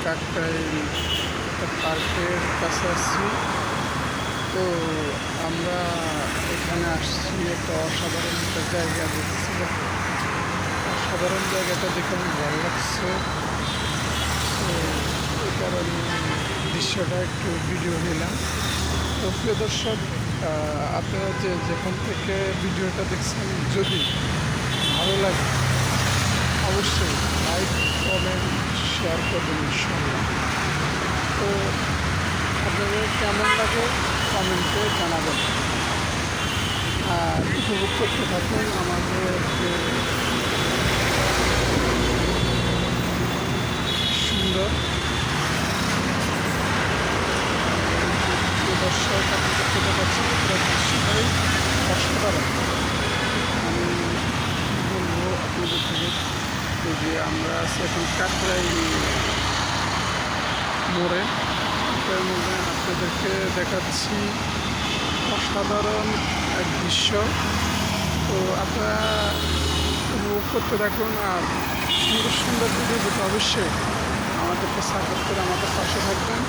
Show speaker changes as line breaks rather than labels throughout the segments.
কাকরাইল একটা পার্কের কাছে আসছি। তো আমরা এখানে আসছি একটা অসাধারণ একটা জায়গা দেখছি। অসাধারণ জায়গাটা দেখে আমার ভালো লাগছে। তো এই কারণে দৃশ্যটা একটু ভিডিও নিলাম। তো প্রিয় দর্শক, আপনারা যেখান থেকে ভিডিওটা দেখছেন, যদি ভালো লাগে অবশ্যই লাইক, কমেন্ট, শেয়ার করবেন ইনশাআল্লাহ। তো আপনাদের কেমন লাগে কমেন্টে জানাবেন, আর উপভোগ করতে থাকুন আমাদের যে সুন্দর দর্শক। আপনি দেখতে পাচ্ছেন দৃশ্যটাই অসাধারণ। আমি বলবো আপনাদের থেকে যে আমরা আছি এখন কাকরাইল মোড়ে। আপনাদেরকে দেখাচ্ছি অসাধারণ এক দৃশ্য। তো আপনারা উপভোগ করতে থাকুন, আর সুন্দর সুন্দর ভিডিও দেখে অবশ্যই আমাদেরকে সাপোর্ট করে আমাদের পাশে থাকবেন,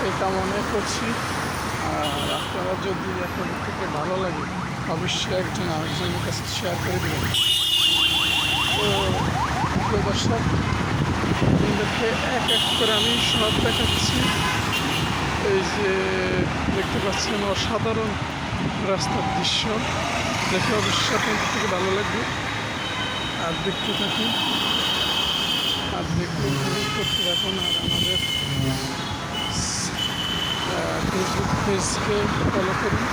এই কামনা করছি। আর আপনারা যদি আপনাদের থেকে ভালো লাগে অবশ্যই একজন আরেকজনের কাছে শেয়ার করে দেবেন। তো প্রিয় দর্শক, আপনাদেরকে এক এক করে আমি সব দেখাচ্ছি। এই যে দেখতে পাচ্ছেন অসাধারণ রাস্তার দৃশ্য, দেখে অবশ্যই আপনাদের থেকে ভালো লাগবে। আর দেখতে থাকুন, আর দেখতে করতে থাকুন। আর আমাদের ফেসবুক পেজকে ফলো করুন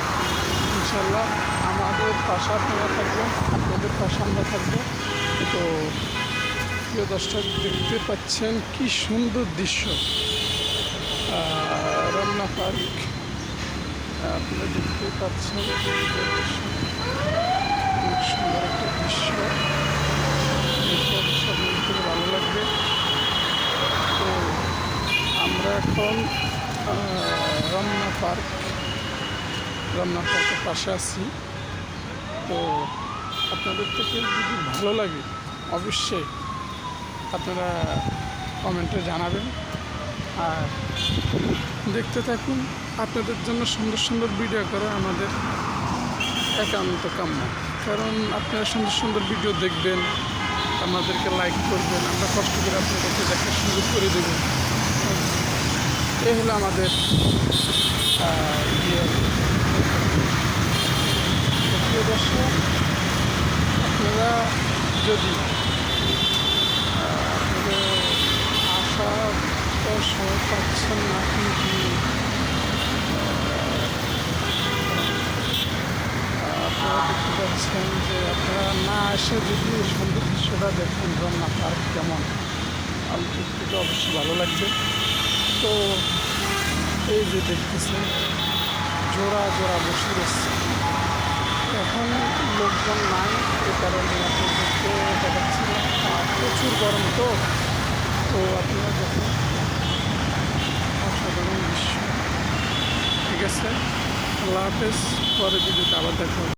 ইনশাল্লাহ। আমাদের পাশে আপনারা থাকবেন, আপনাদের পাশে আমরা থাকবো। তো প্রিয় দর্শক, দেখতে পাচ্ছেন কি সুন্দর দৃশ্য, রমনা পার্ক। আপনারা দেখতে পাচ্ছেন খুব সুন্দর একটা দৃশ্য, সবাই থেকে ভালো লাগবে। তো আমরা এখন রমনা পার্কের পাশে আছি। তো আপনাদের থেকে যদি ভালো লাগে অবশ্যই আপনারা কমেন্টে জানাবেন, আর দেখতে থাকুন। আপনাদের জন্য সুন্দর সুন্দর ভিডিও করা আমাদের একান্ত কাম্য, কারণ আপনারা সুন্দর সুন্দর ভিডিও দেখবেন, আমাদেরকে লাইক করবেন, আমরা কষ্ট করে আপনাদেরকে দেখার সুযোগ করে দেবেন। এই হলো আমাদের দর্শক। আপনারা যদি আপনাদের আসার সময় পাচ্ছেন না, কিন্তু আপনারা দেখতে পাচ্ছেন যে আপনারা না এসে যদি সুন্দর দৃশ্যটা দেখেন রমনা পার্ক কেমন, আমাদের থেকে অবশ্যই ভালো লাগবে। তো এই যে দেখতেছেন জোড়া জোড়া বসে রয়েছে, এখন লোকজন নাই, এই কারণে আপনাদেরকে দেখাচ্ছি না। প্রচুর গরম, তো আপনারা দেখুন অসাধারণ দৃশ্য। ঠিক আছে, আল্লাহ হাফেজ, পরে ভিডিওতে আবার দেখা হবে।